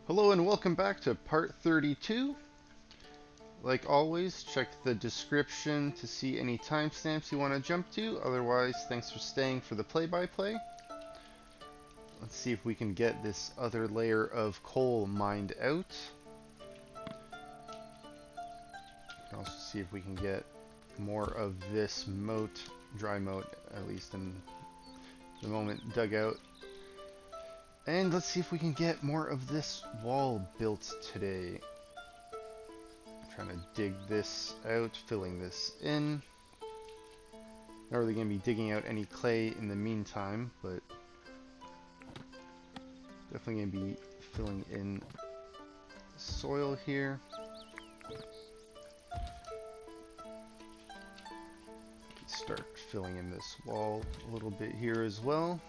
Hello and welcome back to part 32. Like always, check the description to see any timestamps you want to jump to. Otherwise, thanks for staying for the play-by-play. Let's see if we can get this other layer of coal mined out. We can also see if we can get more of this moat, dry moat at least in the moment, dug out. And let's see if we can get more of this wall built today. Trying to dig this out, filling this in. Not really going to be digging out any clay in the meantime, but definitely going to be filling in soil here. Start filling in this wall a little bit here as well.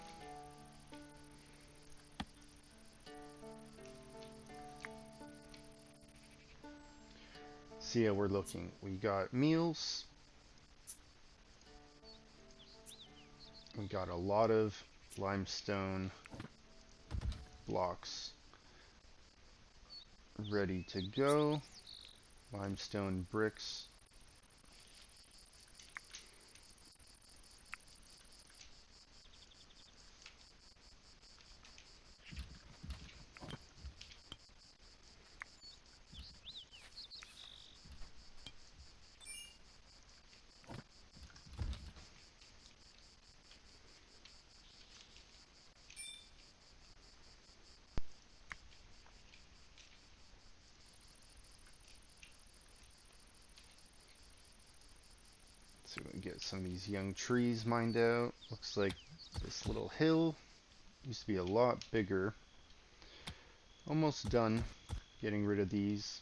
See how we're looking. We got meals. We got a lot of limestone blocks ready to go. Limestone bricks. So we can get some of these young trees mined out. Looks like this little hill used to be a lot bigger. Almost done getting rid of these.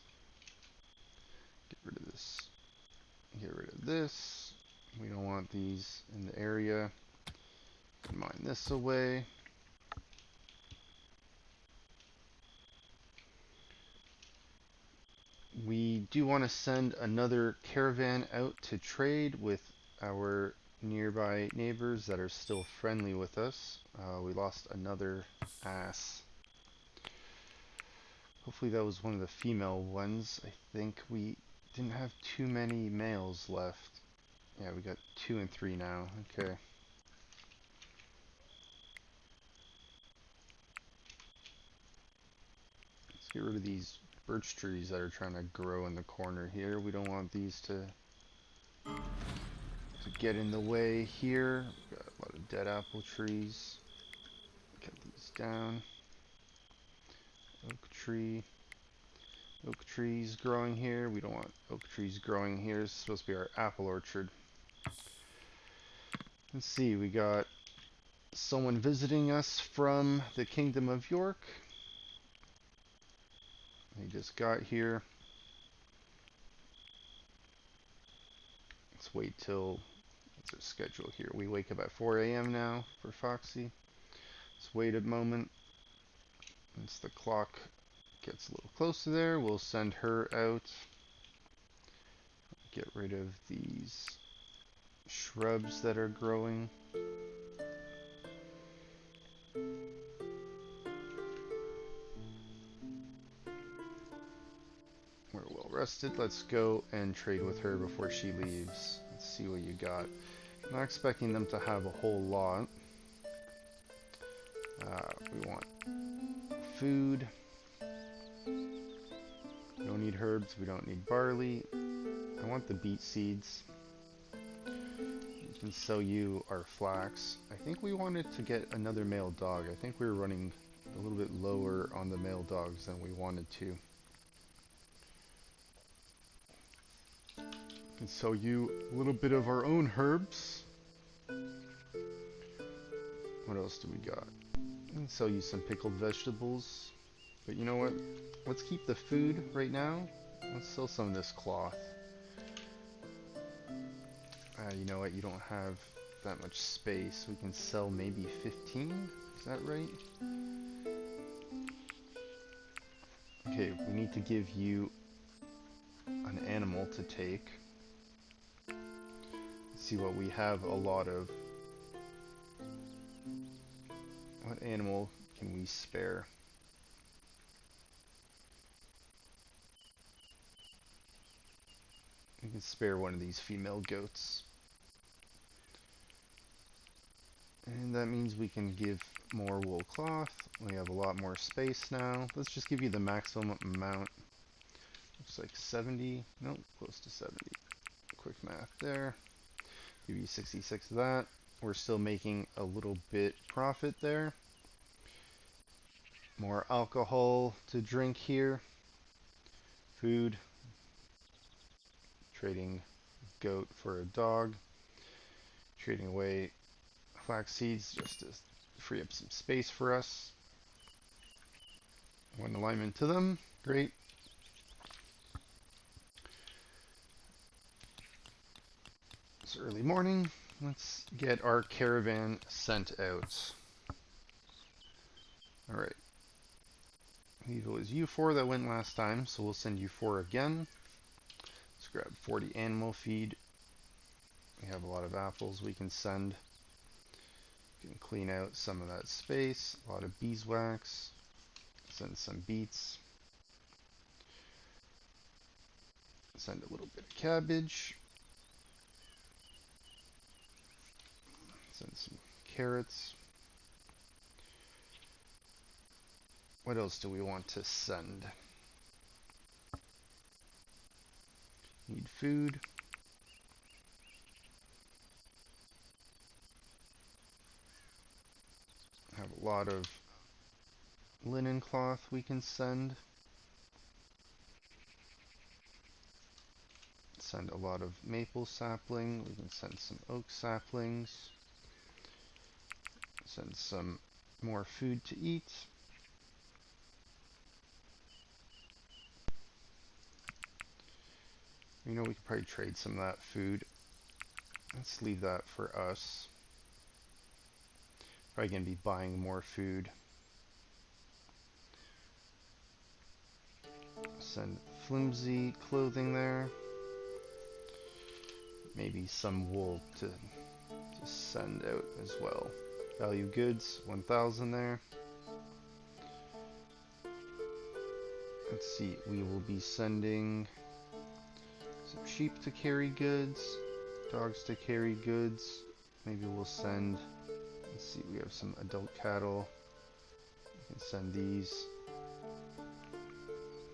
Get rid of this. Get rid of this. We don't want these in the area. Mine this away. We do want to send another caravan out to trade with our nearby neighbors that are still friendly with us. We lost another ass. Hopefully that was one of the female ones. I think we didn't have too many males left. Yeah, we got 2 and 3 now. Okay. Let's get rid of these birch trees that are trying to grow in the corner here. We don't want these to get in the way here. We've got a lot of dead apple trees. Cut these down. Oak tree. Oak trees growing here. We don't want oak trees growing here. This is supposed to be our apple orchard. Let's see, we got someone visiting us from the Kingdom of York. He just got here. Let's wait till, what's our schedule here? We wake up at 4 a.m. now for Foxy. Let's wait a moment. Once the clock gets a little closer there, we'll send her out. Get rid of these shrubs that are growing. We're well rested. Let's go and trade with her before she leaves. Let's see what you got. Not expecting them to have a whole lot. We want food. We don't need herbs. We don't need barley. I want the beet seeds. We can sell you our flax. I think we wanted to get another male dog. I think we were running a little bit lower on the male dogs than we wanted to. We can sell you a little bit of our own herbs. What else do we got? We can sell you some pickled vegetables. But you know what? Let's keep the food right now. Let's sell some of this cloth. You know what? You don't have that much space. We can sell maybe 15? Is that right? Okay, we need to give you an animal to take. Let's see what we have a lot of. What animal can we spare? We can spare one of these female goats. And that means we can give more wool cloth. We have a lot more space now. Let's just give you the maximum amount. Looks like 70. Nope, close to 70. Quick math there. Give you 66 of that. We're still making a little bit profit there. More alcohol to drink here. Food. Trading goat for a dog. Trading away flax seeds just to free up some space for us. One alignment to them. Great. It's early morning. Let's get our caravan sent out. Alright. I believe it was you 4 that went last time, so we'll send you 4 again. Let's grab 40 animal feed. We have a lot of apples we can send. We can clean out some of that space. A lot of beeswax. Send some beets. Send a little bit of cabbage. Send some carrots. What else do we want to send? Need food. Have a lot of linen cloth we can send. Send a lot of maple sapling. We can send some oak saplings. Send some more food to eat. You know, we could probably trade some of that food. Let's leave that for us. Probably going to be buying more food. Send flimsy clothing there. Maybe some wool to send out as well. Value goods, 1,000 there. Let's see, we will be sending some sheep to carry goods, dogs to carry goods. Maybe we'll send, let's see, we have some adult cattle. We can send these.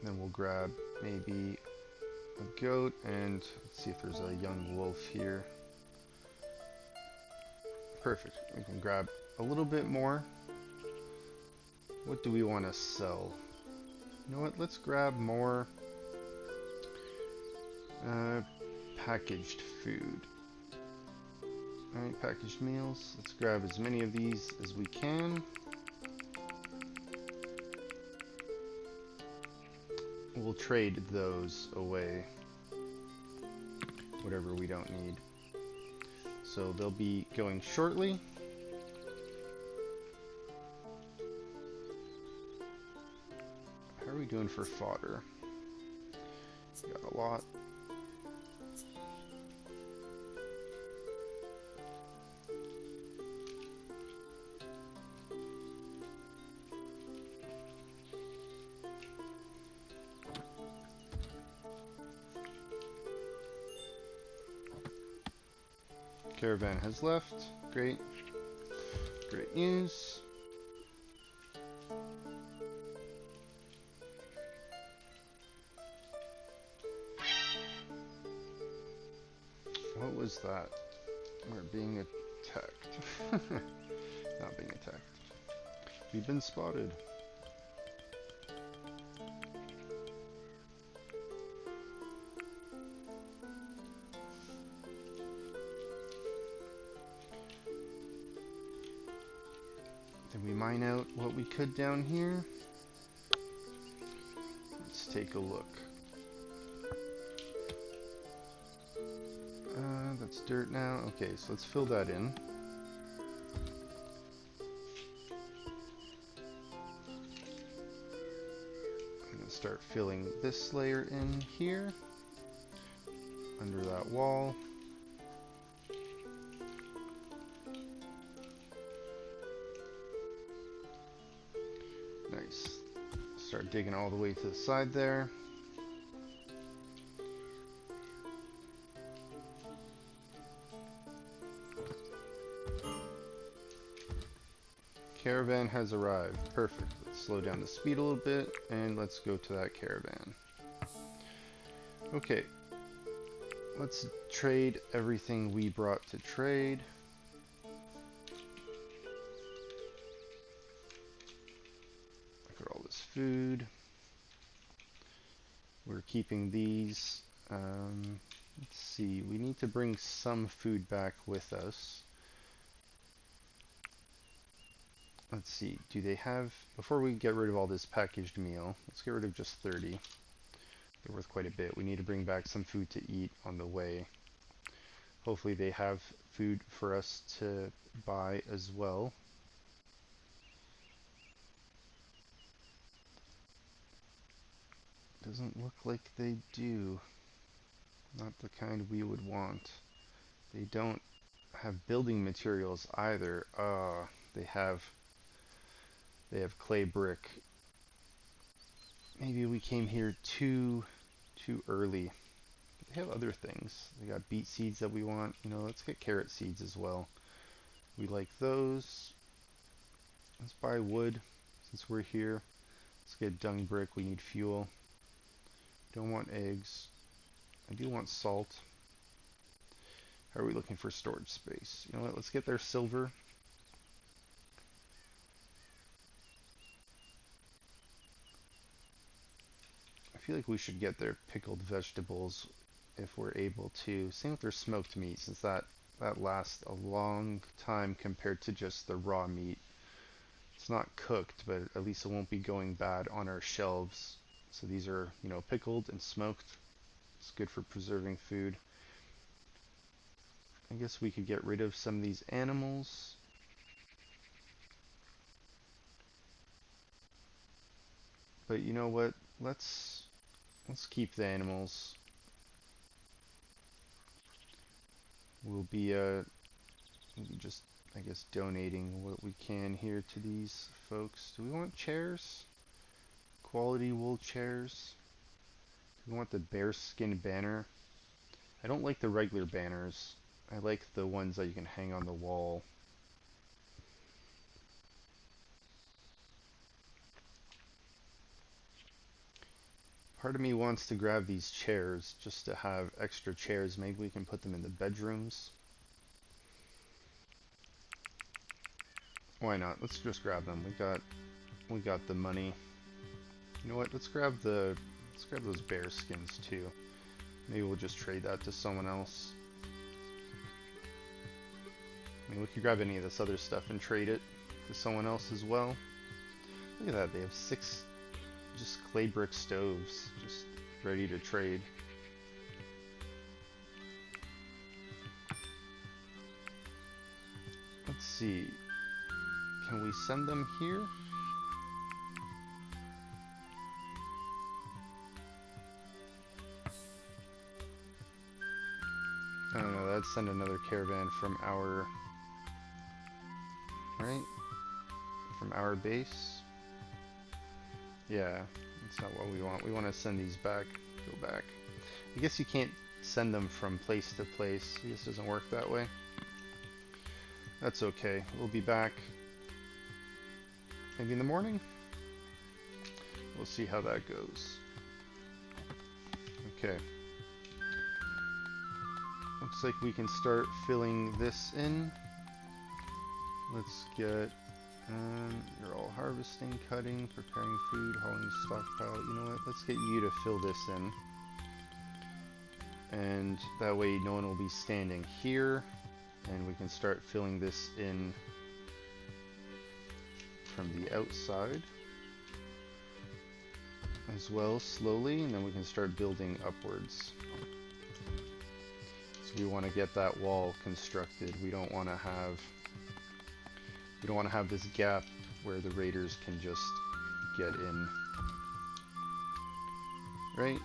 Then we'll grab maybe a goat, and let's see if there's a young wolf here. Perfect. We can grab a little bit more. What do we want to sell? You know what? Let's grab more packaged food. Alright, packaged meals. Let's grab as many of these as we can. We'll trade those away. Whatever we don't need. So they'll be going shortly. How are we doing for fodder? We got a lot. Caravan has left. Great. Great news. What was that? We're being attacked. Not being attacked. We've been spotted. Did we mine out what we could down here? Let's take a look. That's dirt now. Okay, so let's fill that in. I'm going to start filling this layer in here, under that wall. Nice. Start digging all the way to the side there. Caravan has arrived. Perfect. Let's slow down the speed a little bit and let's go to that caravan. Okay. Let's trade everything we brought to trade. Look at all this food. We're keeping these. Let's see. We need to bring some food back with us. Let's see, do they have, before we get rid of all this packaged meal, let's get rid of just 30. They're worth quite a bit. We need to bring back some food to eat on the way. Hopefully they have food for us to buy as well. Doesn't look like they do. Not the kind we would want. They don't have building materials either. They have clay brick. Maybe we came here too early. They have other things. They got beet seeds that we want. You know, let's get carrot seeds as well. We like those. Let's buy wood since we're here. Let's get dung brick. We need fuel. Don't want eggs. I do want salt. How are we looking for storage space? You know what? Let's get their silver. I feel like we should get their pickled vegetables if we're able to. Same with their smoked meat, since that lasts a long time compared to just the raw meat. It's not cooked, but at least it won't be going bad on our shelves. So these are, you know, pickled and smoked. It's good for preserving food. I guess we could get rid of some of these animals. But you know what? Let's keep the animals. We'll be just, I guess, donating what we can here to these folks. Do we want chairs? Quality wool chairs? Do we want the bearskin banner? I don't like the regular banners. I like the ones that you can hang on the wall. Part of me wants to grab these chairs just to have extra chairs. Maybe we can put them in the bedrooms. Why not? Let's just grab them. We got the money. You know what? Let's grab those bear skins too. Maybe we'll just trade that to someone else. I mean, we could grab any of this other stuff and trade it to someone else as well. Look at that. They have 6 just clay brick stoves just ready to trade. Let's see. Can we send them here? I don't know, that'd send another caravan from our... right? From our base? Yeah, that's not what we want. We want to send these back. Go back. I guess you can't send them from place to place. I guess it doesn't work that way. That's okay. We'll be back maybe in the morning. We'll see how that goes. Okay. Looks like we can start filling this in. Let's get... you're all harvesting, cutting, preparing food, hauling stockpile. You know what? Let's get you to fill this in. And that way no one will be standing here. And we can start filling this in from the outside as well, slowly, and then we can start building upwards. So we want to get that wall constructed. We don't want to have this gap where the raiders can just get in. Right?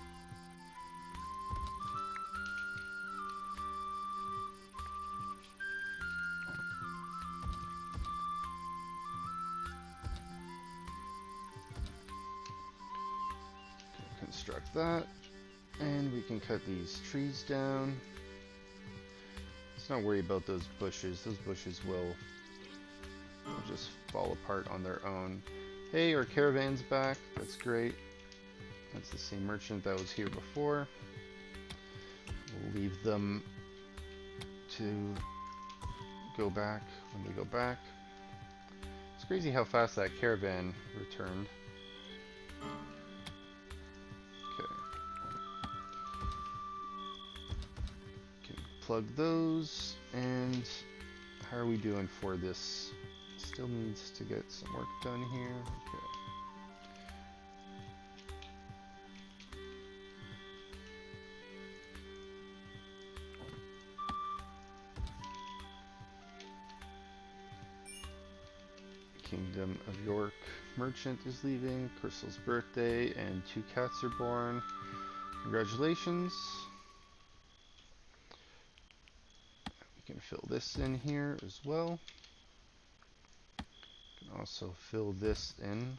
Construct that, and we can cut these trees down. Let's not worry about those bushes. Those bushes will just fall apart on their own. Hey, our caravan's back. That's great. That's the same merchant that was here before. We'll leave them to go back when we go back. It's crazy how fast that caravan returned. Okay. Can plug those, and how are we doing for this? Still needs to get some work done here. Okay. Kingdom of York merchant is leaving. Crystal's birthday, and 2 cats are born. Congratulations. We can fill this in here as well. We can also fill this in.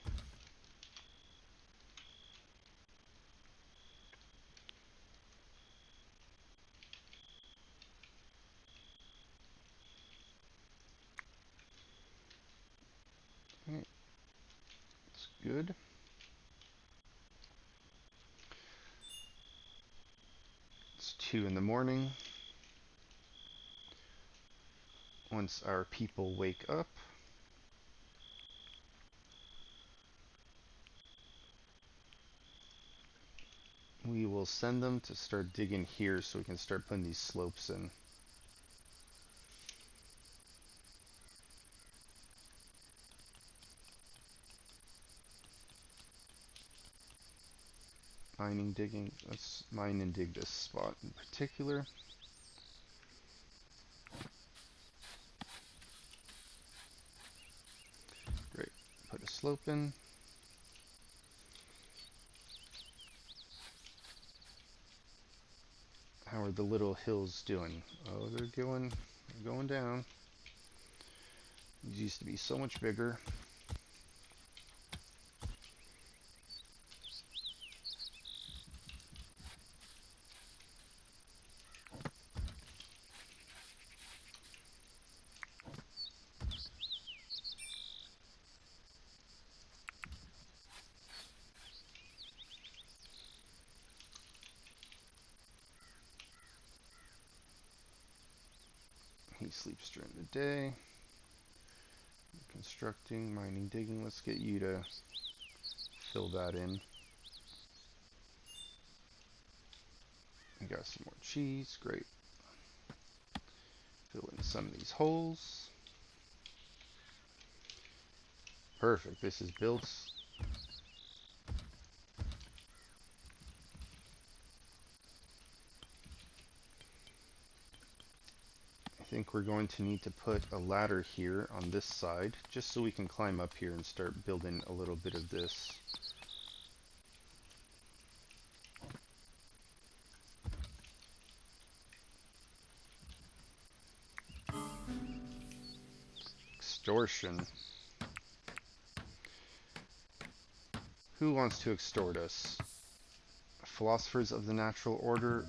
Right. That's good. It's 2 in the morning. Once our people wake up, we will send them to start digging here so we can start putting these slopes in. Mining, digging. Let's mine and dig this spot in particular. Great. Put a slope in. How are the little hills doing? Oh, they're going down. These used to be so much bigger. He sleeps during the day. Constructing, mining, digging. Let's get you to fill that in. We got some more cheese. Great. Fill in some of these holes. Perfect. This is built. I think we're going to need to put a ladder here on this side, just so we can climb up here and start building a little bit of this. Extortion. Who wants to extort us? Philosophers of the Natural Order.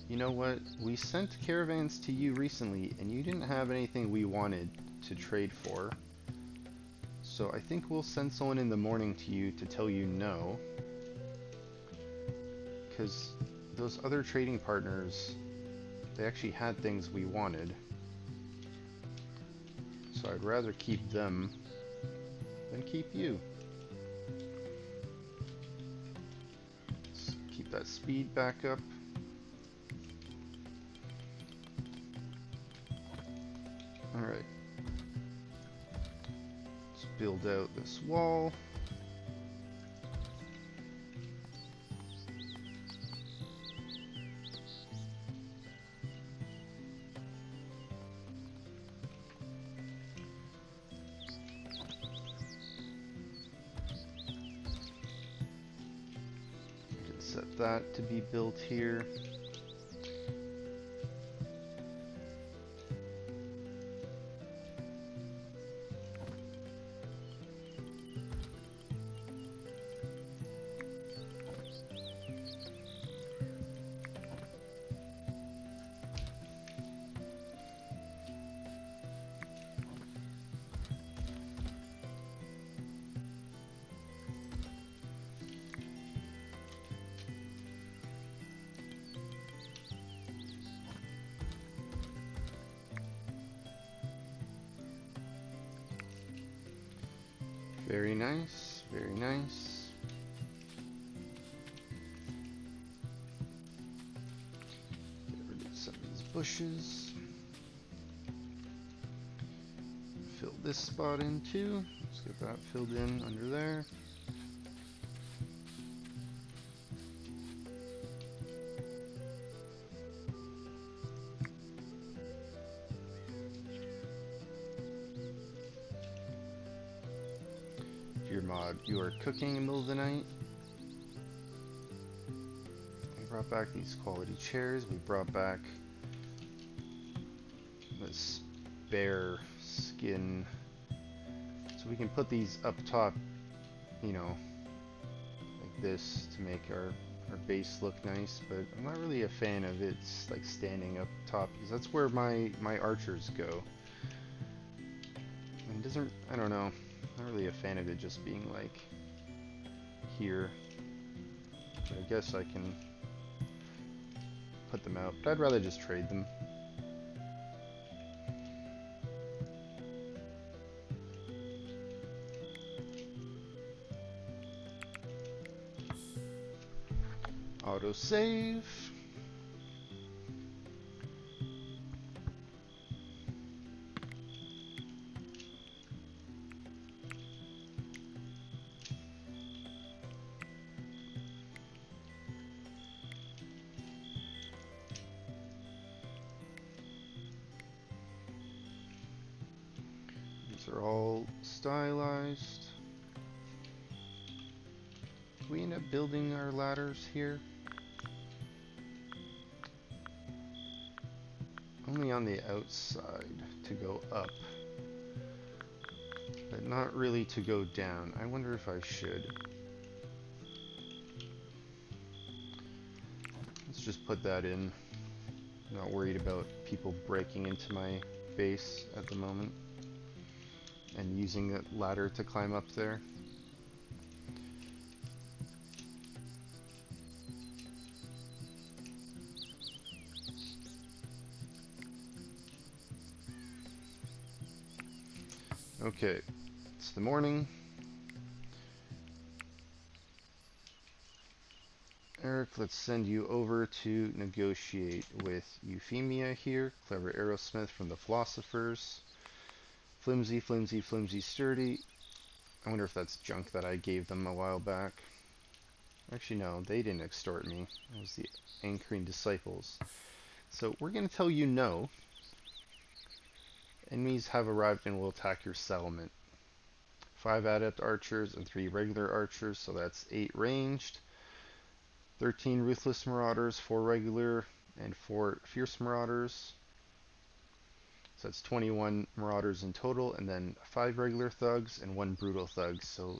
You know what? We sent caravans to you recently, and you didn't have anything we wanted to trade for. So I think we'll send someone in the morning to you to tell you no. Because those other trading partners, they actually had things we wanted. So I'd rather keep them than keep you. Let's keep that speed back up. Alright. Let's build out this wall. We can set that to be built here. Very nice, very nice. Get rid of some of these bushes. Fill this spot in too. Let's get that filled in under there. Dear mod, you are cooking in the middle of the night. We brought back these quality chairs. We brought back this bear skin. So we can put these up top, you know, like this to make our base look nice. But I'm not really a fan of it like standing up top because that's where my archers go. And it doesn't, I don't know. Not really a fan of it just being like here. But I guess I can put them out, but I'd rather just trade them. Autosave. These are all stylized. Can we end up building our ladders here? Only on the outside to go up, but not really to go down. I wonder if I should. Let's just put that in. I'm not worried about people breaking into my base at the moment and using that ladder to climb up there. Okay, it's the morning. Eric, let's send you over to negotiate with Euphemia here. Clever arrowsmith from the Philosophers. Flimsy, flimsy, flimsy, sturdy. I wonder if that's junk that I gave them a while back. Actually, no, they didn't extort me. It was the anchoring disciples. So we're going to tell you no. Enemies have arrived and will attack your settlement. 5 adept archers and 3 regular archers, so that's 8 ranged. 13 ruthless marauders, 4 regular, and 4 fierce marauders. So that's 21 marauders in total, and then 5 regular thugs and 1 brutal thug. So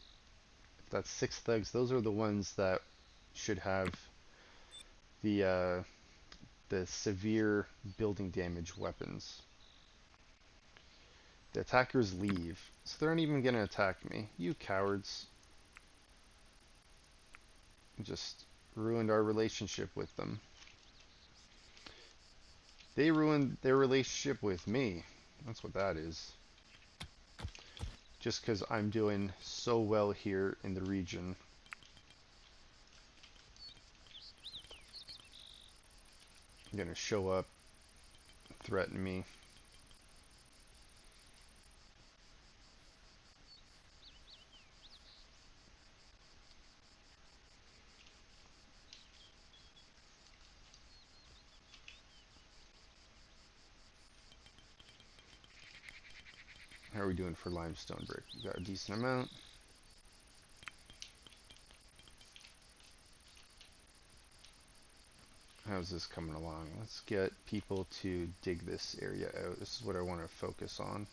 if that's 6 thugs, those are the ones that should have the severe building damage weapons. The attackers leave, so they aren't even going to attack me. You cowards. Just ruined our relationship with them. They ruined their relationship with me. That's what that is. Just because I'm doing so well here in the region. I'm going to show up, threaten me. How are we doing for limestone brick? We got a decent amount. How's this coming along? Let's get people to dig this area out. This is what I want to focus on.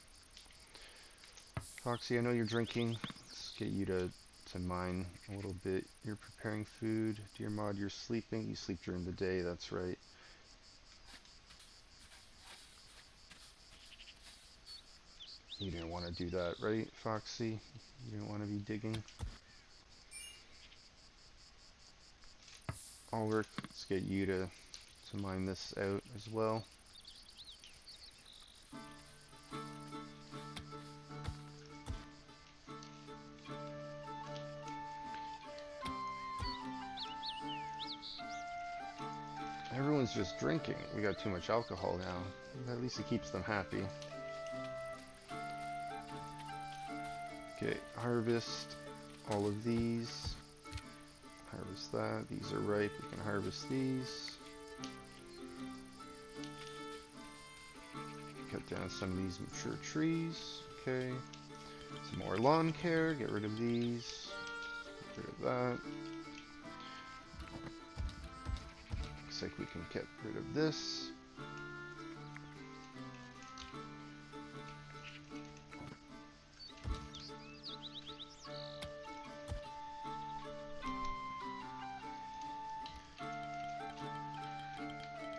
Foxy, I know you're drinking. Let's get you to mine a little bit. You're preparing food. Dear mod, you're sleeping. You sleep during the day, that's right. You didn't want to do that, right, Foxy? You didn't want to be digging. Ulrich, let's get you to mine this out as well. Everyone's just drinking. We got too much alcohol now. At least it keeps them happy. Okay, harvest all of these. Harvest that. These are ripe. We can harvest these. Cut down some of these mature trees. Okay. Some more lawn care. Get rid of these. Get rid of that. Looks like we can get rid of this.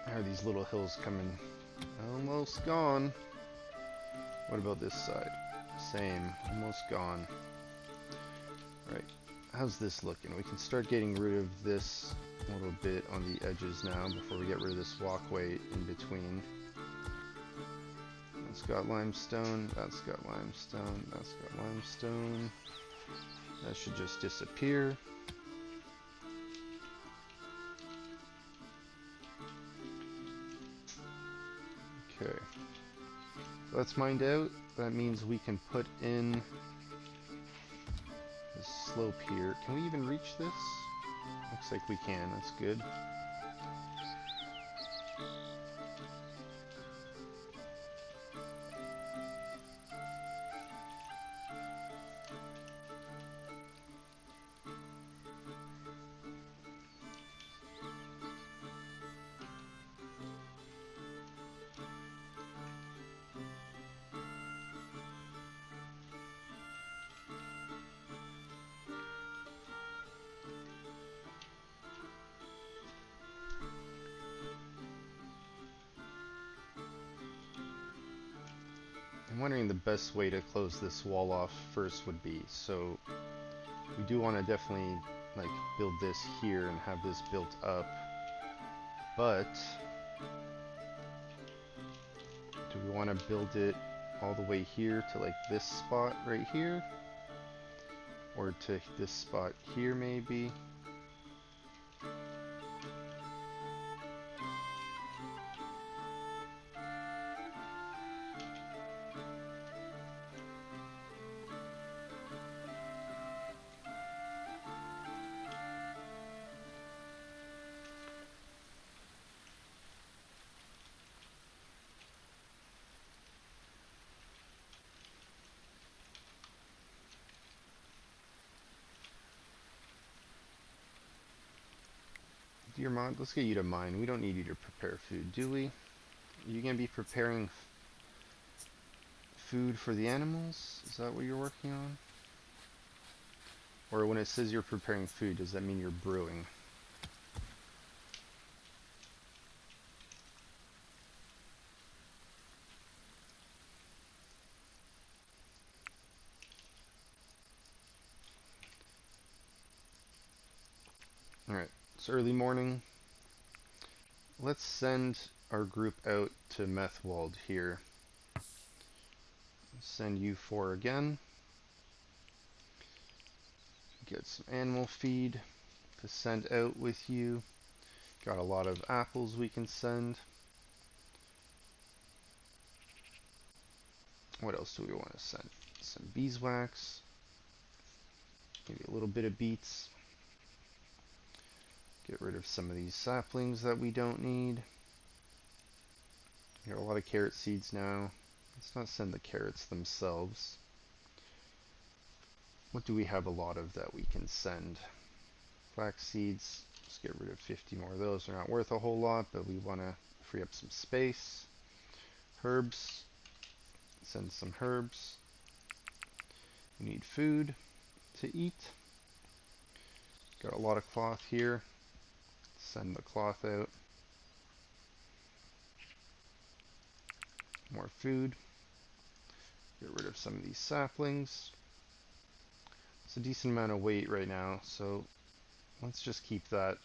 How are these little hills coming? Almost gone. What about this side? Same. Almost gone. Right. How's this looking? We can start getting rid of this little bit on the edges now before we get rid of this walkway in between. That's got limestone. That's got limestone. That's got limestone. That should just disappear. Okay. So that's mined out. That means we can put in this slope here. Can we even reach this? Looks like we can. That's good. I'm wondering the best way to close this wall off first would be, so we do want to definitely like build this here and have this built up, but do we want to build it all the way here to like this spot right here, or to this spot here maybe? Dear Mod, let's get you to mine. We don't need you to prepare food, do we? Are you going to be preparing food for the animals? Is that what you're working on? Or when it says you're preparing food, does that mean you're brewing? Alright, it's early morning. Let's send our group out to Methwold here. Send you 4 again. Get some animal feed to send out with you. Got a lot of apples we can send. What else do we want to send? Some beeswax. Maybe a little bit of beets. Get rid of some of these saplings that we don't need. Got a lot of carrot seeds now. Let's not send the carrots themselves. What do we have a lot of that we can send? Flax seeds. Let's get rid of 50 more of those. They're not worth a whole lot, but we want to free up some space. Herbs. Send some herbs. We need food to eat. Got a lot of cloth here. Send the cloth out. More food. Get rid of some of these saplings. It's a decent amount of weight right now, so let's just keep that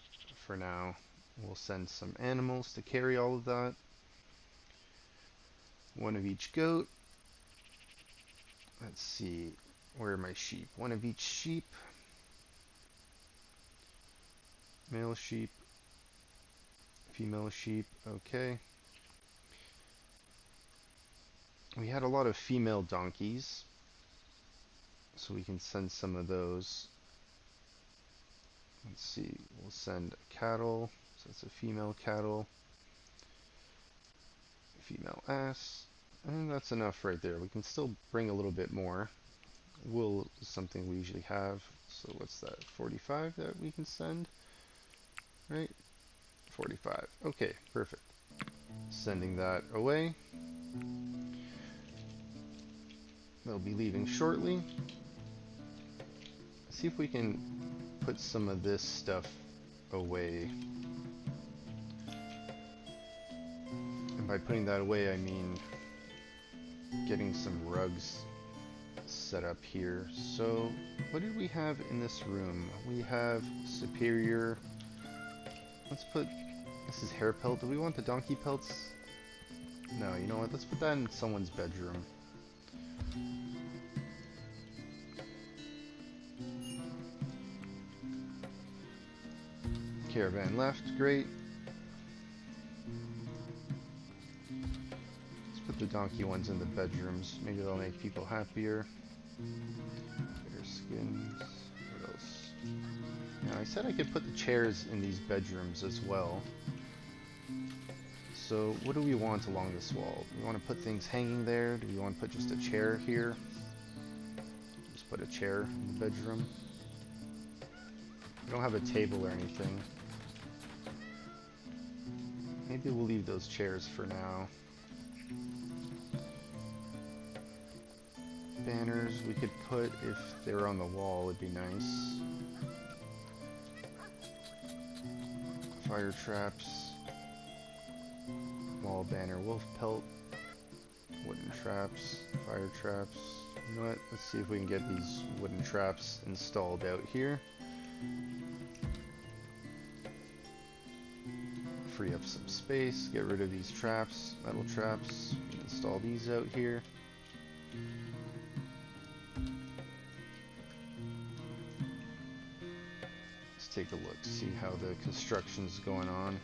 for now. We'll send some animals to carry all of that. 1 of each goat. Let's see, where are my sheep? 1 of each sheep. Male sheep. female sheep, okay. We had a lot of female donkeys, so we can send some of those. Let's see, we'll send cattle, so that's a female cattle, female ass, and that's enough right there. We can still bring a little bit more. Wool is something we usually have, so what's that, 45 that we can send, right? 45, okay, perfect. Sending that away. They'll be leaving shortly. See if we can put some of this stuff away. And by putting that away, I mean getting some rugs set up here. So, what did we have in this room? We have superior. Let's put, this is hair pelt. Do we want the donkey pelts? No, you know what? Let's put that in someone's bedroom. Caravan left, great. Let's put the donkey ones in the bedrooms. Maybe they'll make people happier. Bear skins. What else? Now I said I could put the chairs in these bedrooms as well. So what do we want along this wall? Do we want to put things hanging there? Do we want to put just a chair here? Just put a chair in the bedroom. We don't have a table or anything. Maybe we'll leave those chairs for now. Banners we could put if they were on the wall would be nice. Fire traps. Wall banner, wolf pelt. Wooden traps, fire traps. You know what? Let's see if we can get these wooden traps installed out here. Free up some space, get rid of these traps, metal traps, install these out here. Let's take a look, see how the construction's going on.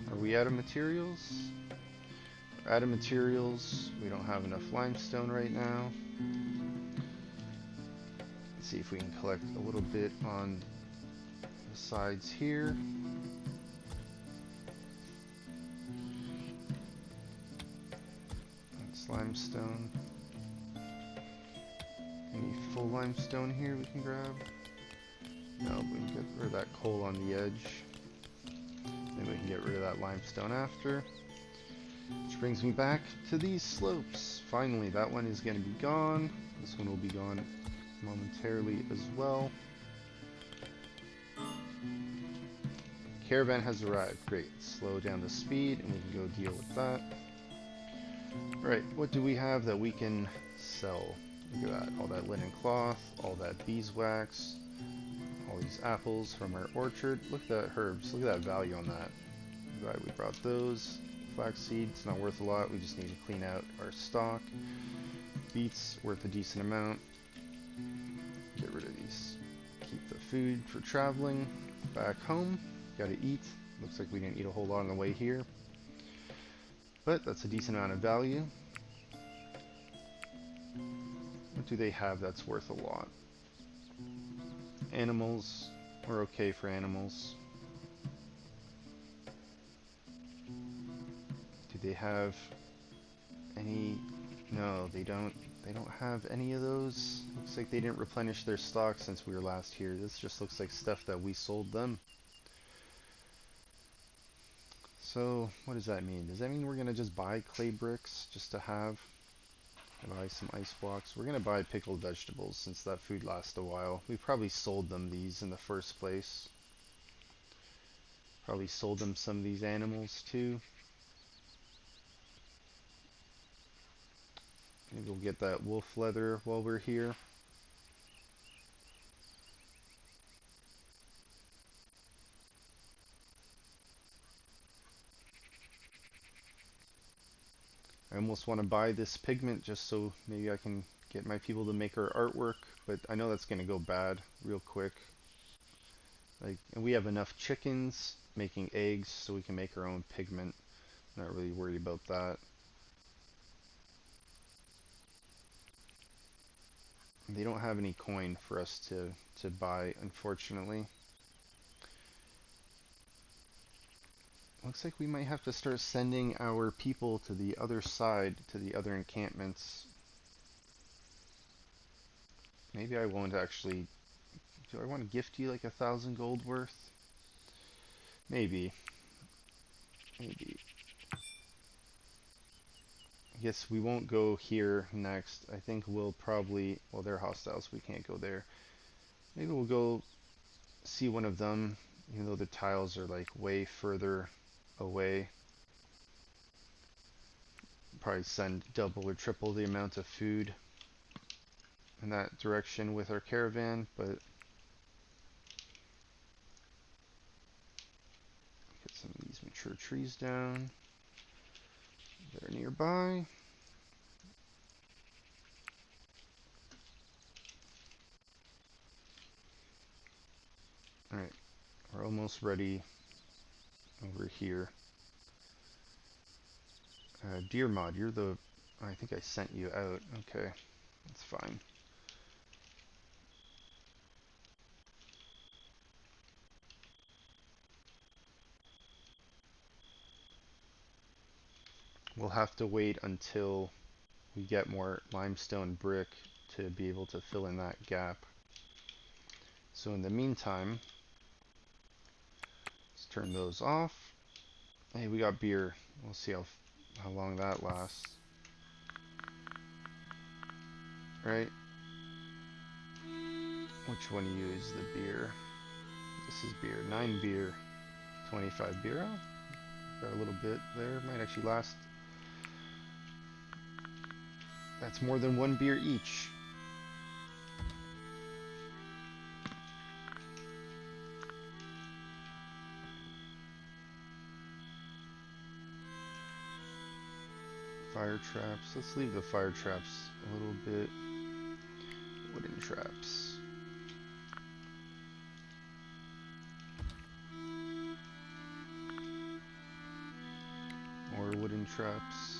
Are we out of materials? We're out of materials, we don't have enough limestone right now. Let's see if we can collect a little bit on the sides here. That's limestone. Any full limestone here we can grab? No, we can get rid of that coal on the edge. Then we can get rid of that limestone after. Which brings me back to these slopes. Finally, that one is going to be gone. This one will be gone momentarily as well. Caravan has arrived. Great. Slow down the speed and we can go deal with that. Alright, what do we have that we can sell? Look at that. All that linen cloth, all that beeswax, all these apples from our orchard. Look at that herbs. Look at that value on that. Glad we brought those. Flaxseed, it's not worth a lot. We just need to clean out our stock. Beets, worth a decent amount. Get rid of these. Keep the food for traveling. Back home, gotta eat. Looks like we didn't eat a whole lot on the way here. But that's a decent amount of value. What do they have that's worth a lot? Animals, we're okay for animals. Do they have any? No, they don't. They don't have any of those. Looks like they didn't replenish their stock since we were last here. This just looks like stuff that we sold them. So, what does that mean? Does that mean we're gonna just buy clay bricks just to have? Buy some ice blocks. We're gonna buy pickled vegetables since that food lasts a while. We probably sold them these in the first place. Probably sold them some of these animals too. Maybe we'll get that wolf leather while we're here. I almost want to buy this pigment just so maybe I can get my people to make our artwork, but I know that's going to go bad real quick. Like, and we have enough chickens making eggs so we can make our own pigment. Not really worried about that. They don't have any coin for us to buy, unfortunately. Looks like we might have to start sending our people to the other side, to the other encampments. Maybe I won't actually. Do I want to gift you like 1,000 gold worth? Maybe. Maybe. I guess we won't go here next. I think we'll probably. Well, they're hostiles. We can't go there. Maybe we'll go see one of them, even though the tiles are like way further away. Probably send double or triple the amount of food in that direction with our caravan, but get some of these mature trees down. They're nearby. Alright, we're almost ready over here. Deer Mod, you're the... I think I sent you out. Okay, that's fine. We'll have to wait until we get more limestone brick to be able to fill in that gap. So in the meantime, let's turn those off. Hey, we got beer. We'll see how long that lasts. Right? Which one of you is the beer? This is beer. 9 beer. 25 beer. Oh, got a little bit there. Might actually last. That's more than 1 beer each. Fire traps. Let's leave the fire traps a little bit. Wooden traps. More wooden traps.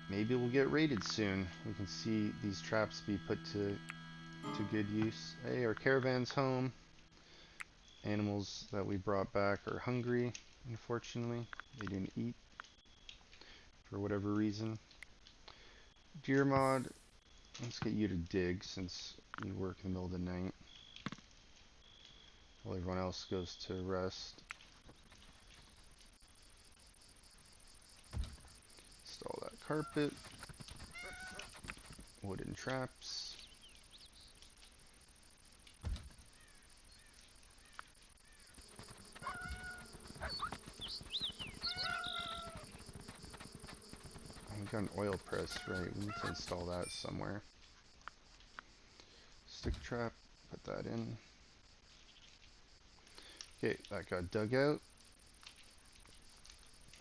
Maybe we'll get raided soon. We can see these traps be put to good use. Hey, our caravan's home. Animals that we brought back are hungry, unfortunately. They didn't eat for whatever reason. Deer Mod, let's get you to dig since you work in the middle of the night while everyone else goes to rest. Install that carpet. Wooden traps. We got an oil press, right? We need to install that somewhere. Stick trap, put that in. Okay, that got dug out.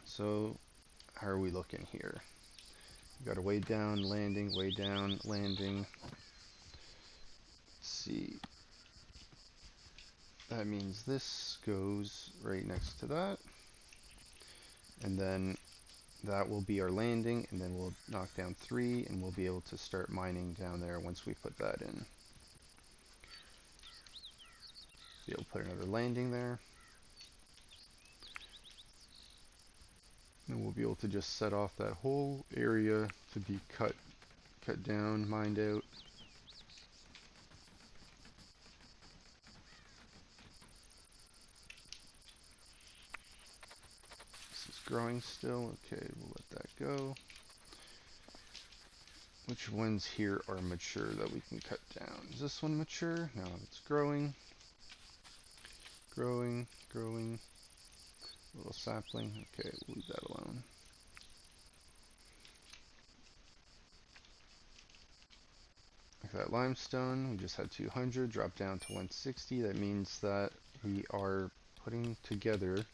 So, how are we looking here? We got a way down, landing, way down, landing. Let's see. That means this goes right next to that. And then that will be our landing, and then we'll knock down 3, and we'll be able to start mining down there once we put that in. Be able to put another landing there. And we'll be able to just set off that whole area to be cut down, mined out. This is growing still. Okay, we'll let that go. Which ones here are mature that we can cut down? Is this one mature? No, it's growing. Growing, growing. Little sapling. Okay, we'll leave that alone. Like that limestone, we just had 200, drop down to 160. That means that we are putting together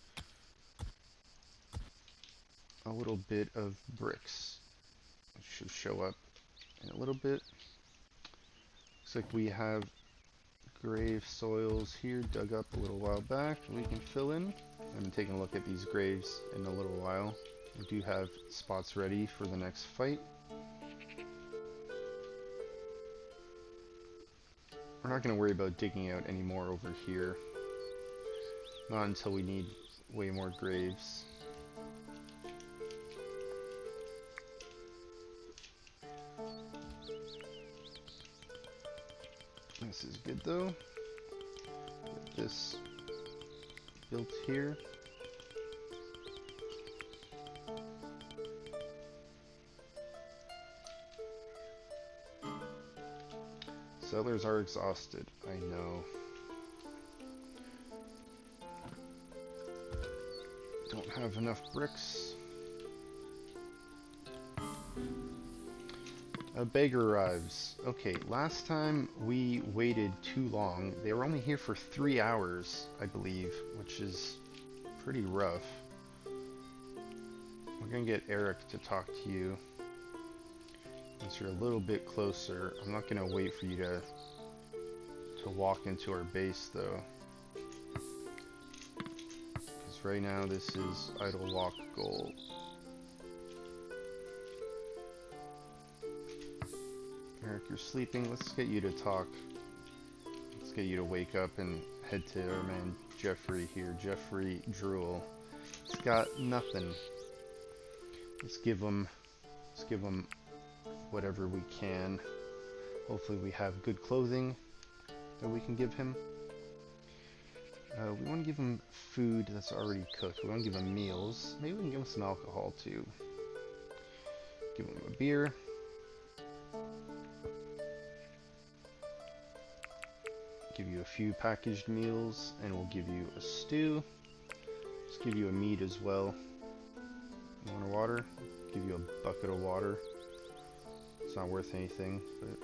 a little bit of bricks, which should show up in a little bit. Looks like we have grave soils here dug up a little while back we can fill in. I'm taking a look at these graves in a little while. We do have spots ready for the next fight. We're not going to worry about digging out any more over here. Not until we need way more graves. This is good though. Get this built here. Settlers are exhausted, I know. Don't have enough bricks. A beggar arrives. Okay, last time we waited too long. They were only here for 3 hours, I believe, which is pretty rough. We're gonna get Eric to talk to you. Once you're a little bit closer, I'm not gonna wait for you to walk into our base though. Because right now this is idle walk gold. Eric, you're sleeping. Let's get you to talk. Let's get you to wake up and head to our man Jeffrey here. Jeffrey Drool. He's got nothing. Let's give him whatever we can. Hopefully we have good clothing that we can give him. We want to give him food that's already cooked. We want to give him meals. Maybe we can give him some alcohol too. Give him a beer. Give you a few packaged meals, and we'll give you a stew. Let's give you a meat as well. You want water? Give you a bucket of water. It's not worth anything, but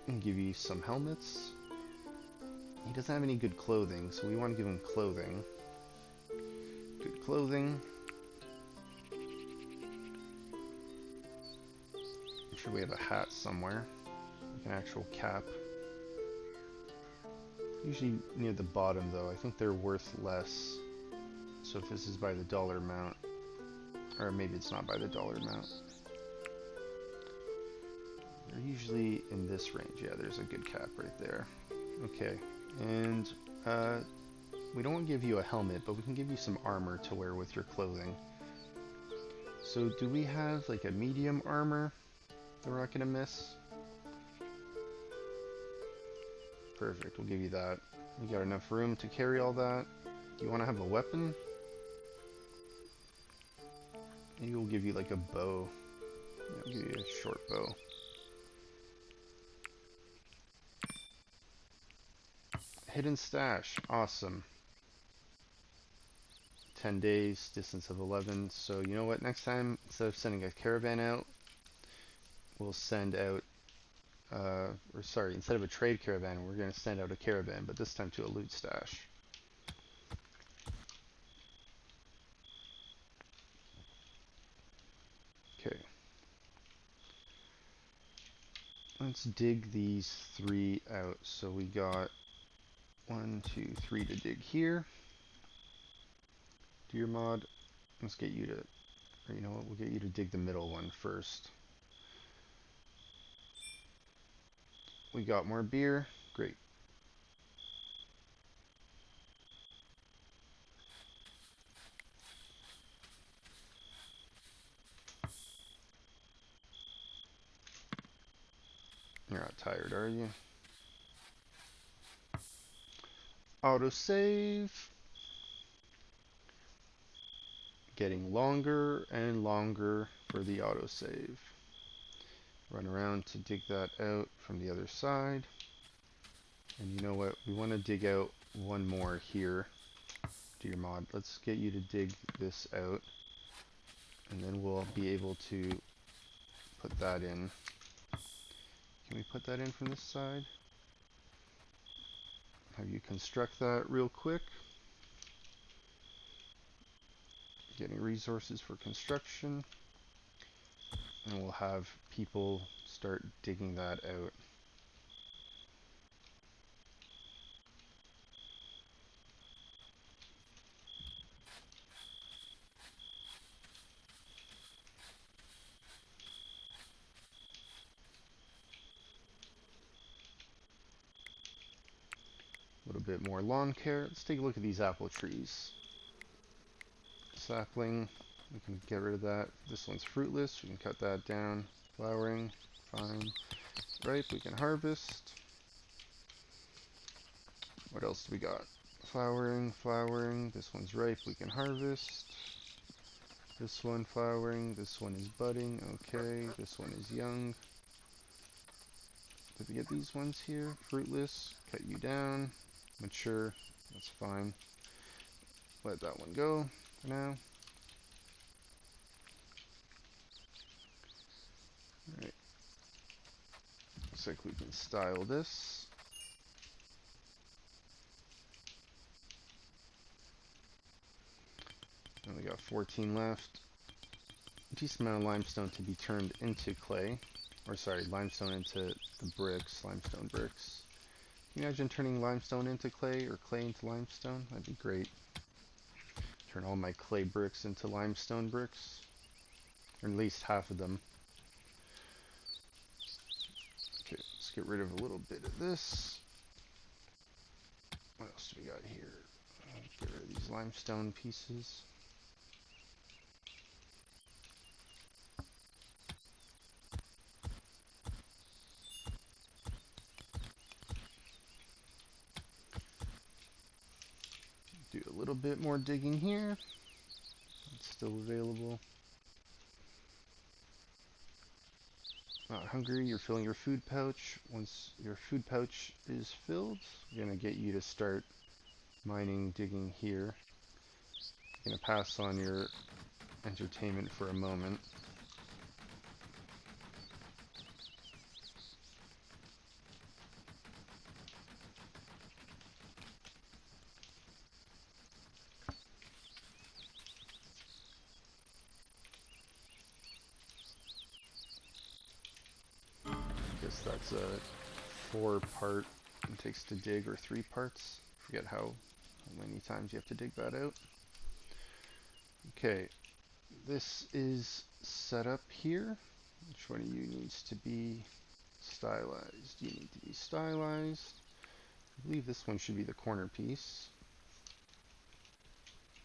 and give you some helmets. He doesn't have any good clothing, so we want to give him clothing. Good clothing. I'm sure we have a hat somewhere. Like an actual cap. Usually near the bottom though. I think they're worth less. So if this is by the dollar amount, or maybe it's not by the dollar amount. They're usually in this range. Yeah, there's a good cap right there. Okay, and we don't want to give you a helmet, but we can give you some armor to wear with your clothing. So do we have like a medium armor that we're not going to miss? Perfect, we'll give you that. We got enough room to carry all that. Do you want to have a weapon? Maybe we'll give you like a bow. Yeah, I'll give you a short bow. Hidden stash, awesome. 10 days, distance of 11. So you know what, next time, instead of sending a caravan out, we'll send out, or sorry, instead of a trade caravan, we're going to send out a caravan, but this time to a loot stash. Okay. Let's dig these 3 out. So we got 1, 2, 3 to dig here. Deer mod, let's get you to, or you know what, we'll get you to dig the middle one first. We got more beer, great. You're not tired, are you? Autosave. Getting longer and longer for the autosave. Run around to dig that out from the other side. And you know what? We want to dig out one more here. Deer mod. Let's get you to dig this out. And then we'll be able to put that in. Can we put that in from this side? Have you construct that real quick. Getting resources for construction. And we'll have people start digging that out. bit more lawn care. Let's take a look at these apple trees. Sapling, we can get rid of that. This one's fruitless, we can cut that down. Flowering, fine. Ripe, we can harvest. What else do we got? Flowering, flowering. This one's ripe, we can harvest. This one flowering, this one is budding, okay. This one is young. Did we get these ones here? Fruitless, cut you down. Mature, that's fine. Let that one go for now. Alright. Looks like we can style this. Only got 14 left. A decent amount of limestone to be turned into clay. Or sorry, limestone into the bricks, limestone bricks. Can you imagine turning limestone into clay or clay into limestone? That'd be great. Turn all my clay bricks into limestone bricks. Or at least half of them. Okay, let's get rid of a little bit of this. What else do we got here? Get rid of these limestone pieces. Do a little bit more digging here. It's still available. Hungry, you're filling your food pouch. Once your food pouch is filled, we're going to get you to start mining, digging here. I'm going to pass on your entertainment for a moment. I guess that's a 4-part it takes to dig, or 3 parts. Forget how many times you have to dig that out. Okay, this is set up here. Which one of you needs to be stylized? You need to be stylized. I believe this one should be the corner piece.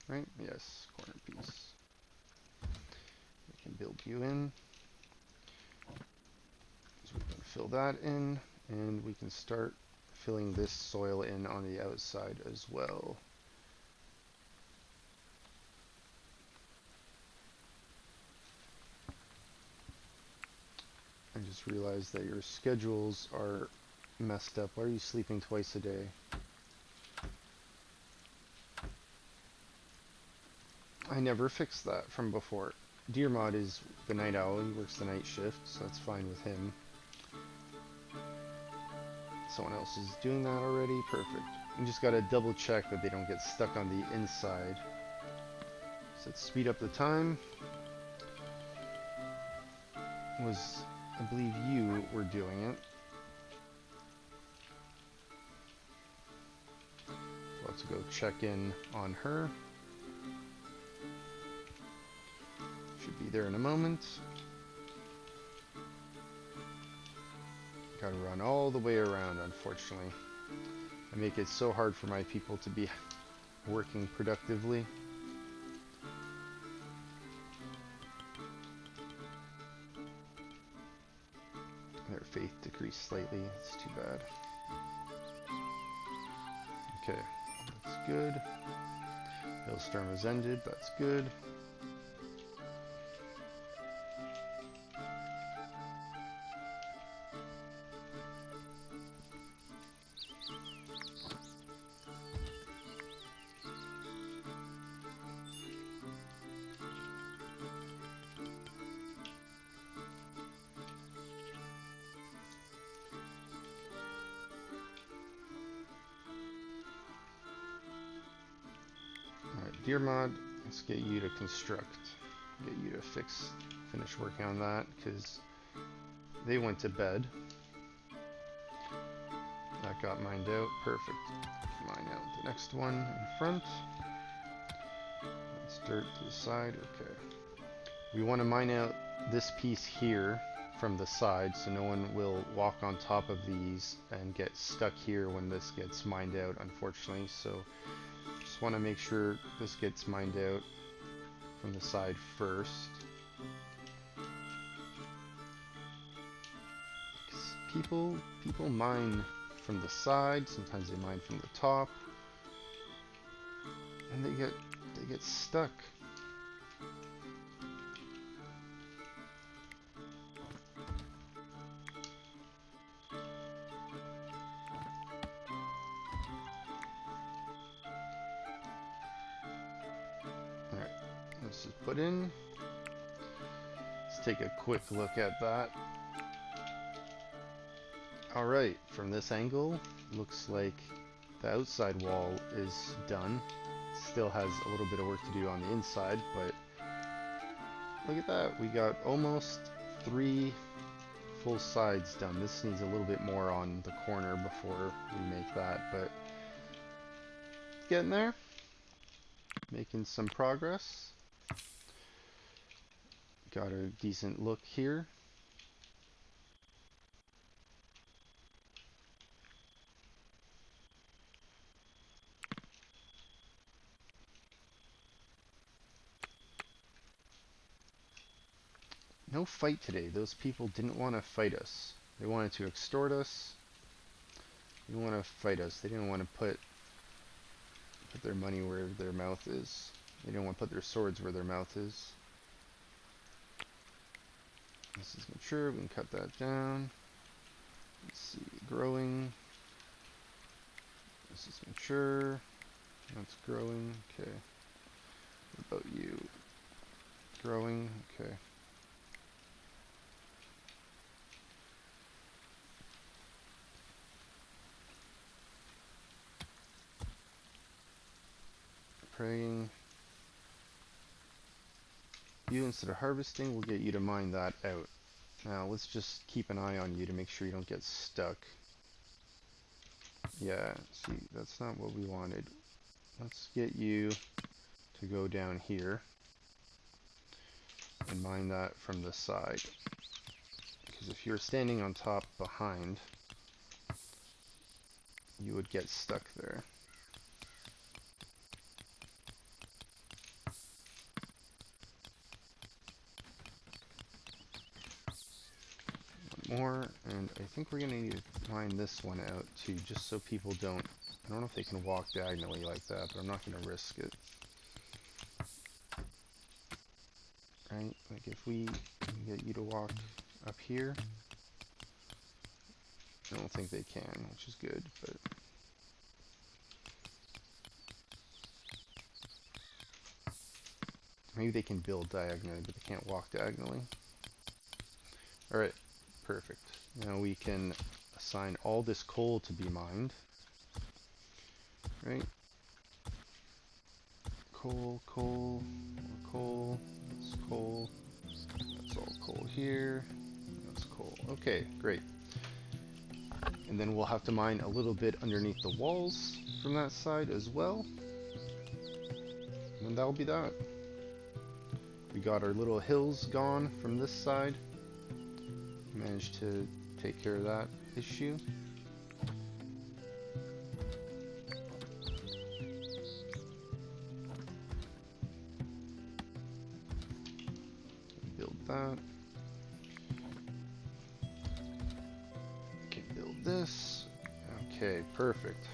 Right? Yes, corner piece. We can build you in. So we can fill that in, and we can start filling this soil in on the outside as well. I just realized that your schedules are messed up. Why are you sleeping twice a day? I never fixed that from before. Dearmod is the night owl. He works the night shift, so that's fine with him. Someone else is doing that already. Perfect. You just gotta double check that they don't get stuck on the inside. So let's speed up the time. I believe you were doing it. We'll have to go check in on her. Should be there in a moment. Gotta run all the way around, unfortunately. I make it so hard for my people to be working productively. Their faith decreased slightly. It's too bad. Okay, that's good. Hailstorm has ended. That's good. Dearmod, let's get you to construct, get you to finish working on that, because they went to bed. That got mined out, perfect. Mine out the next one in front. That's dirt to the side, okay. We want to mine out this piece here from the side, so no one will walk on top of these and get stuck here when this gets mined out, unfortunately. So just want to make sure this gets mined out from the side first. People mine from the side, sometimes they mine from the top, and they get stuck. Alright, this is put in. Let's take a quick look at that. Alright, from this angle, looks like the outside wall is done. Still has a little bit of work to do on the inside, but look at that. We got almost 3 full sides done. This needs a little bit more on the corner before we make that, but getting there. Making some progress. Got a decent look here. No fight today. Those people didn't want to fight us. They wanted to extort us. They didn't want to fight us. They didn't want to put their money where their mouth is. They didn't want to put their swords where their mouth is. This is mature. We can cut that down. Let's see. Growing. This is mature. That's growing. Okay. What about you? Growing. Okay. Praying. You, instead of harvesting, we'll get you to mine that out. Now let's just keep an eye on you to make sure you don't get stuck. Yeah, see, that's not what we wanted. Let's get you to go down here and mine that from the side. Because if you're standing on top behind, you would get stuck there. More, and I think we're gonna need to mine this one out too, just so people don't. I don't know if they can walk diagonally like that, but I'm not gonna risk it. Right? Like if we can get you to walk up here, I don't think they can, which is good, but maybe they can build diagonally, but they can't walk diagonally. Alright. Perfect. Now we can assign all this coal to be mined. Right? Coal, coal, more coal, that's coal, that's all coal here, that's coal. Okay, great. And then we'll have to mine a little bit underneath the walls from that side as well. And that'll be that. We got our little hills gone from this side. Managed to take care of that issue. Build that. Okay, build this. Okay, perfect.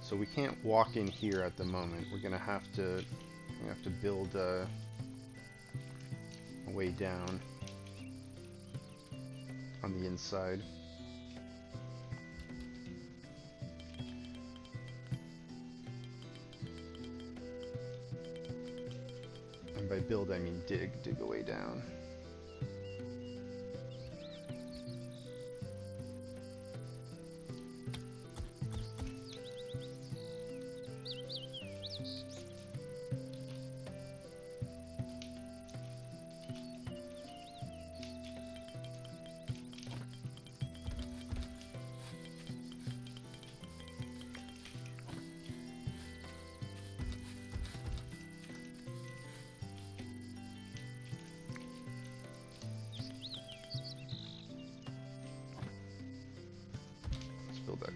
So we can't walk in here at the moment. We're gonna have to build a way down on the inside. And by build I mean dig a way down.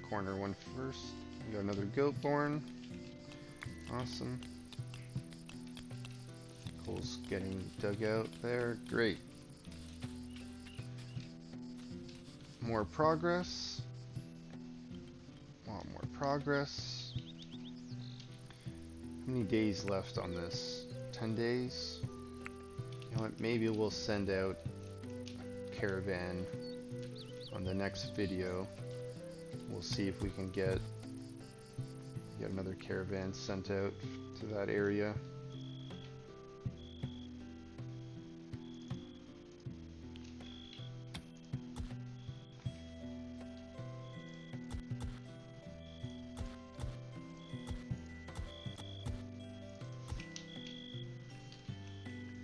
corner one first. We got another goat born. Awesome. Coal's getting dug out there. Great. More progress. Want more progress. How many days left on this? 10 days? You know what? Maybe we'll send out a caravan on the next video. We'll see if we can get another caravan sent out to that area.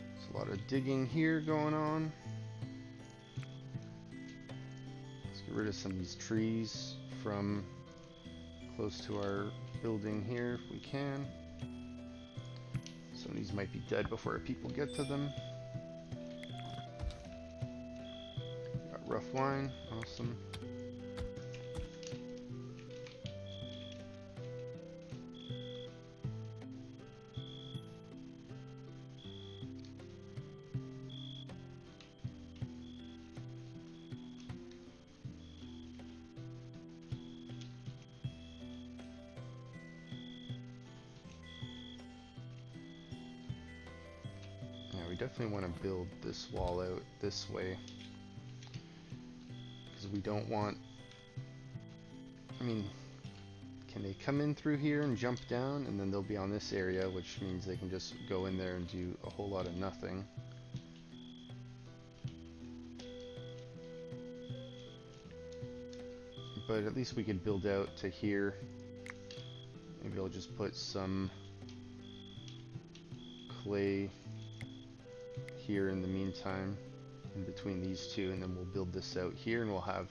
There's a lot of digging here going on. Let's get rid of some of these trees from close to our building here if we can. Some of these might be dead before our people get to them. Got rough wine, awesome. We definitely want to build this wall out this way, because we don't want, I mean, can they come in through here and jump down, and then they'll be on this area, which means they can just go in there and do a whole lot of nothing. But at least we could build out to here. Maybe I'll just put some clay here in the meantime, in between these two, and then we'll build this out here, and we'll have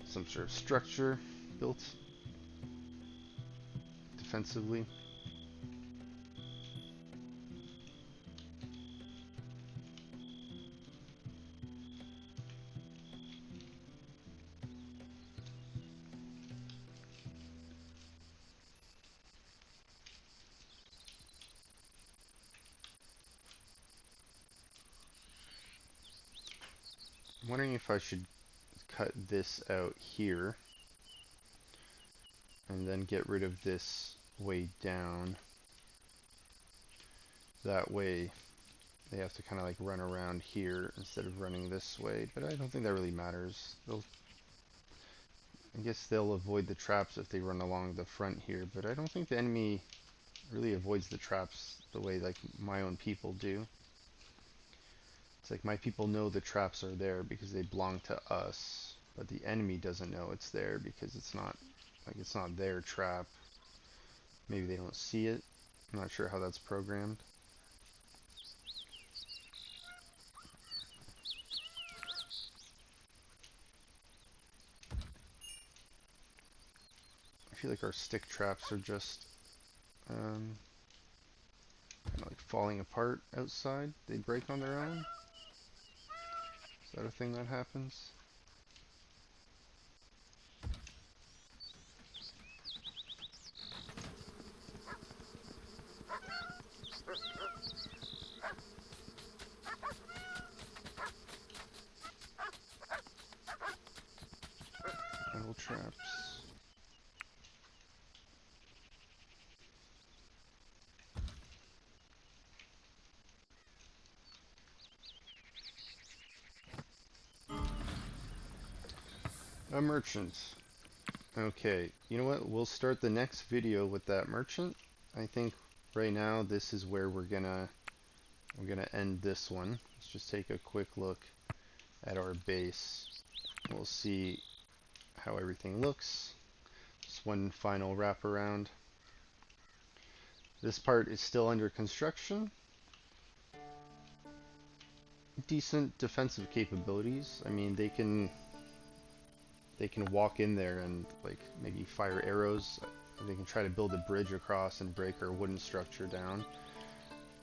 some sort of structure built defensively. I'm wondering if I should cut this out here and then get rid of this way down. That way they have to kind of like run around here instead of running this way, but I don't think that really matters. I guess they'll avoid the traps if they run along the front here, but I don't think the enemy really avoids the traps the way like my own people do. It's like my people know the traps are there because they belong to us, but the enemy doesn't know it's there because it's not their trap. Maybe they don't see it. I'm not sure how that's programmed. I feel like our stick traps are just like falling apart outside. They break on their own. Is that a thing that happens? Metal traps. A merchant. Okay, you know what? We'll start the next video with that merchant. I think right now this is where we're gonna end this one. Let's just take a quick look at our base. We'll see how everything looks. Just one final wrap around. This part is still under construction. Decent defensive capabilities. I mean, they can walk in there and like maybe fire arrows. They can try to build a bridge across and break our wooden structure down.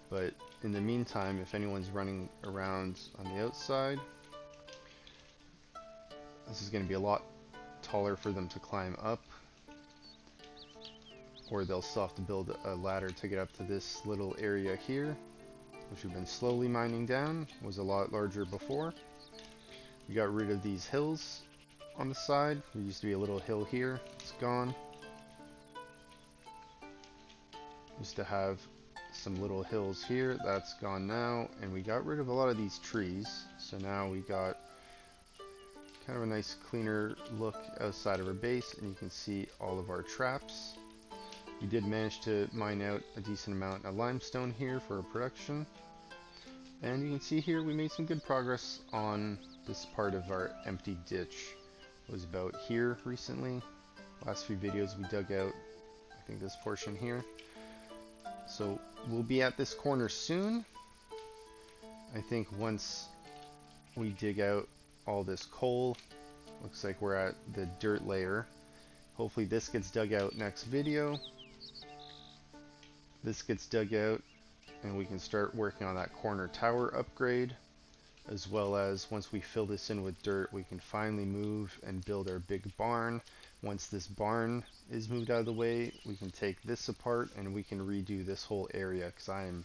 But in the meantime, if anyone's running around on the outside, this is going to be a lot taller for them to climb up, or they'll still have to build a ladder to get up to this little area here, which we've been slowly mining down. It was a lot larger before. We got rid of these hills on the side. There used to be a little hill here. It's gone. Used to have some little hills here. That's gone now. And we got rid of a lot of these trees. So now we got kind of a nice cleaner look outside of our base. And you can see all of our traps. We did manage to mine out a decent amount of limestone here for our production. And you can see here we made some good progress on this part of our empty ditch. It was about here recently. Last few videos we dug out, I think, this portion here. So we'll be at this corner soon. I think once we dig out all this coal, looks like we're at the dirt layer. Hopefully this gets dug out next video. This gets dug out and we can start working on that corner tower upgrade, as well as once we fill this in with dirt, we can finally move and build our big barn. Once this barn is moved out of the way, we can take this apart and we can redo this whole area, because I am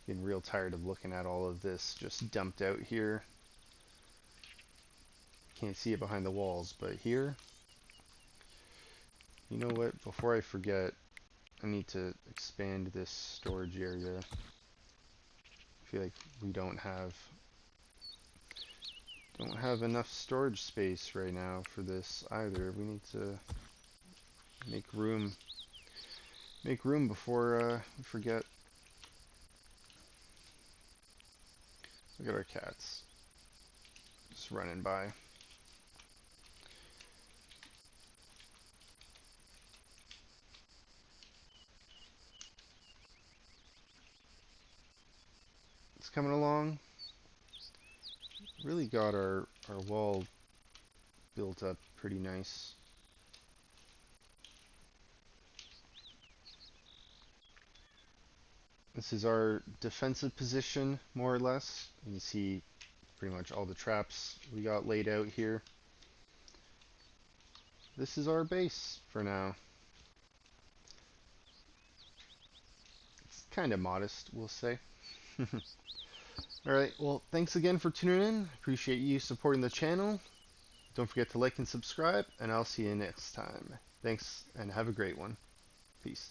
getting real tired of looking at all of this just dumped out here. Can't see it behind the walls, but here, you know what, before I forget, I need to expand this storage area. I feel like we don't have enough storage space right now for this either. We need to make room before we forget. Look at our cats just running by. It's coming along. Really got our wall built up pretty nice. This is our defensive position, more or less. You can see pretty much all the traps we got laid out here. This is our base for now. It's kind of modest, we'll say. Alright, well, thanks again for tuning in. Appreciate you supporting the channel. Don't forget to like and subscribe, and I'll see you next time. Thanks, and have a great one. Peace.